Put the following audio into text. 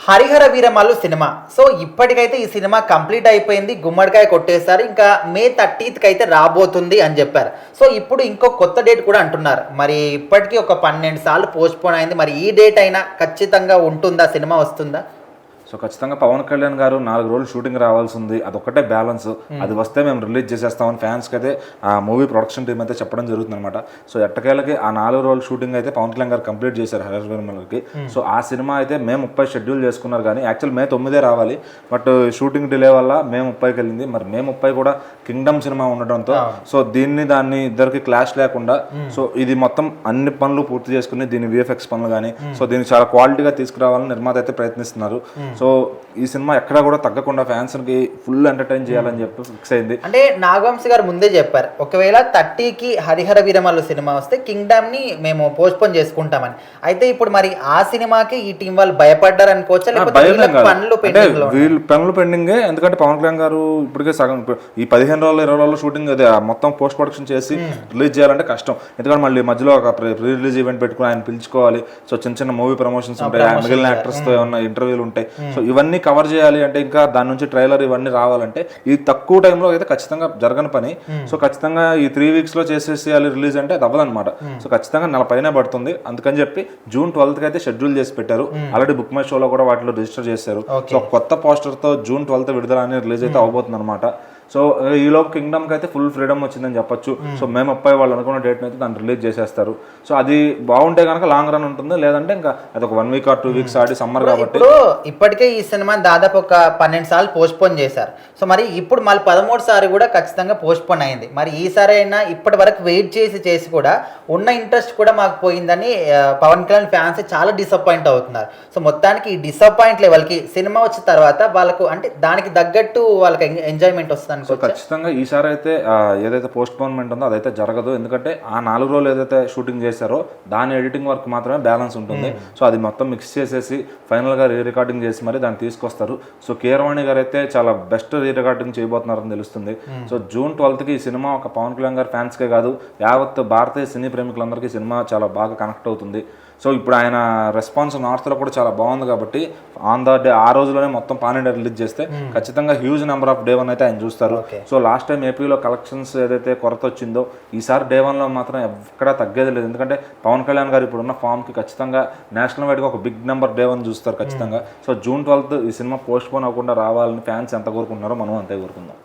Harihara Veeramallu cinema. So ఇప్పటికైతే ఈ cinema complete అయిపోయింది, గుమ్మడికాయ కొట్టేశారు. ఇంకా మే 30th అయితే రాబోతుంది అని చెప్పారు. సో ఇప్పుడు ఇంకో కొత్త డేట్ కూడా అంటున్నారు. మరి ఇప్పటికీ ఒక 12 సార్లు పోస్ట్ పోన్ అయింది. మరి ఈ డేట్ అయినా ఖచ్చితంగా ఉంటుందా, సినిమా వస్తుందా? సో ఖచ్చితంగా పవన్ కళ్యాణ్ గారు 4 రోజులు షూటింగ్ రావాల్సి ఉంది. అదొక్కటే బ్యాలెన్స్. అది వస్తే మేము రిలీజ్ చేసేస్తామని ఫ్యాన్స్కి అయితే ఆ మూవీ ప్రొడక్షన్ టీం అయితే చెప్పడం జరుగుతుంది అనమాట. సో ఎట్టకేలకి ఆ 4 రోజుల షూటింగ్ అయితే పవన్ కళ్యాణ్ గారు కంప్లీట్ చేశారు హరిహర వీరమల్లుకి. సో ఆ సినిమా అయితే మే 30 షెడ్యూల్ చేసుకున్నారు, కానీ యాక్చువల్ మే 9 రావాలి. బట్ షూటింగ్ డిలే వల్ల మే 30కి వెళ్ళింది. మరి మే 30 కూడా కింగ్డమ్ సినిమా ఉండడంతో సో దాన్ని ఇద్దరికి క్లాష్ లేకుండా సో ఇది మొత్తం అన్ని పనులు పూర్తి చేసుకుని దీని విఎఫ్ఎక్స్ పనులు కానీ సో దీన్ని చాలా క్వాలిటీగా తీసుకురావాలని నిర్మాత అయితే ప్రయత్నిస్తున్నారు. సో ఈ సినిమా ఎక్కడా కూడా తగ్గకుండా ఫ్యాన్స్ కి ఫుల్ ఎంటర్టైన్ చేయాలని చెప్పి ఫిక్స్ అయింది. అంటే నాగవంశీ గారు ముందే చెప్పారు, ఒకవేళ 30కి హరిహర వీరమల్లు సినిమా వస్తే కింగ్డమ్ ని మేము పోస్ట్ పోన్ చేసుకుంటామని. అయితే ఇప్పుడు మరి ఆ సినిమాకి ఈ టీం వాళ్ళు భయపడ్డారు అనుకోవచ్చా, లేకపోతే వీళ్ళు పనులు పెండింగే? ఎందుకంటే పవన్ కళ్యాణ్ గారు ఇప్పటికే సగం ఈ 15 రోజులు 20 రోజులు షూటింగ్ అదే మొత్తం పోస్ట్ ప్రొడక్షన్ చేసి రిలీజ్ చేయాలంటే కష్టం. ఎందుకంటే మళ్ళీ మధ్యలో ఒక ప్రీ రిలీజ్ ఈవెంట్ పెట్టుకుని ఆయన పిలుచుకోవాలి. సో చిన్న మూవీ ప్రమోషన్స్ ఉంటాయి, మిగిలిన యాక్టర్స్ తో ఏమన్నా ఇంటర్వ్యూలు ఉంటాయి. సో ఇవన్నీ కవర్ చేయాలి అంటే, ఇంకా దాని నుంచి ట్రైలర్ ఇవన్నీ రావాలంటే ఈ తక్కువ టైంలో అయితే ఖచ్చితంగా జరగని పని. సో ఖచ్చితంగా ఈ 3 weeks లో చేసేసేయాలి రిలీజ్ అంటే అది అవ్వదన్నమాట. సో ఖచ్చితంగా 40 పైన పడుతుంది. అందుకని చెప్పి June 12th అయితే షెడ్యూల్ చేసి పెట్టారు. ఆల్రెడీ బుక్ మై షోలో కూడా వాటిలో రిజిస్టర్ చేశారు. సో కొత్త పోస్టర్ తో June 12th విడుదల అని రిలీజ్ అయితే అవబోతుంది అనమాట. సో ఈలోపు కింగ్డమ్కి అయితే ఫుల్ ఫ్రీడమ్ వచ్చిందని చెప్పొచ్చు. సో మే 30 వాళ్ళు అనుకున్న డేట్ అయితే దాన్ని రిలీజ్ చేసేస్తారు. సో అది బాగుంటే కనుక లాంగ్ రన్ ఉంటుంది, లేదంటే ఇంకా అది ఒక 1 week or 2 weeks Audi summer కాబట్టి. ఇప్పటికే ఈ సినిమా దాదాపు ఒక 12 సార్లు పోస్ట్ పోన్ చేశారు. సో మరి ఇప్పుడు మళ్ళీ 13వ సారి కూడా ఖచ్చితంగా పోస్ట్ పోన్ అయింది. మరి ఈసారి అయినా ఇప్పటి వరకు వెయిట్ చేసి కూడా ఉన్న ఇంట్రెస్ట్ కూడా మాకు పోయిందని పవన్ కళ్యాణ్ ఫ్యాన్స్ చాలా డిసప్పాయింట్ అవుతున్నారు. సో మొత్తానికి ఈ డిసప్పాయింట్ లెవెల్కి సినిమా వచ్చిన తర్వాత వాళ్ళకు అంటే దానికి తగ్గట్టు వాళ్ళకి ఎంజాయ్మెంట్ వస్తుంది. సో ఖచ్చితంగా ఈసారి అయితే ఏదైతే పోస్ట్ పోన్మెంట్ ఉందో అదైతే జరగదు. ఎందుకంటే ఆ 4 రోజులు ఏదైతే షూటింగ్ చేశారో దాని ఎడిటింగ్ వర్క్ మాత్రమే బ్యాలెన్స్ ఉంటుంది. సో అది మొత్తం మిక్స్ చేసేసి ఫైనల్ గా రీ రికార్డింగ్ చేసి మరి దాన్ని తీసుకొస్తారు. సో కీరవాణి గారు అయితే చాలా బెస్ట్ రీ రికార్డింగ్ చేయబోతున్నారని తెలుస్తుంది. సో June 12th ఈ సినిమా ఒక పవన్ కళ్యాణ్ గారి ఫ్యాన్స్ కే కాదు, యావత్ భారతీయ సినీ ప్రేమికులందరికీ సినిమా చాలా బాగా కనెక్ట్ అవుతుంది. సో ఇప్పుడు ఆయన రెస్పాన్స్ నార్త్ లో కూడా చాలా బాగుంది కాబట్టి ఆన్ ద డే ఆ రోజులోనే మొత్తం పాన్ ఇండియా రిలీజ్ చేస్తే ఖచ్చితంగా హ్యూజ్ నెంబర్ ఆఫ్ డే 1 అయితే ఆయన చూస్తారు. సో లాస్ట్ టైం ఏపీలో కలెక్షన్స్ ఏదైతే కొరత వచ్చిందో ఈసారి డే 1 లో మాత్రం ఎక్కడా తగ్గేది లేదు. ఎందుకంటే పవన్ కళ్యాణ్ గారు ఇప్పుడున్న ఫామ్ కి ఖచ్చితంగా నేషనల్ వైడ్ గా ఒక బిగ్ నెంబర్ డే 1 చూస్తారు ఖచ్చితంగా. సో June 12th ఈ సినిమా పోస్ట్ పోన్ అవ్వకుండా రావాలని ఫ్యాన్స్ ఎంత కోరుకుంటున్నారో మనం అంతే కోరుకుందాం.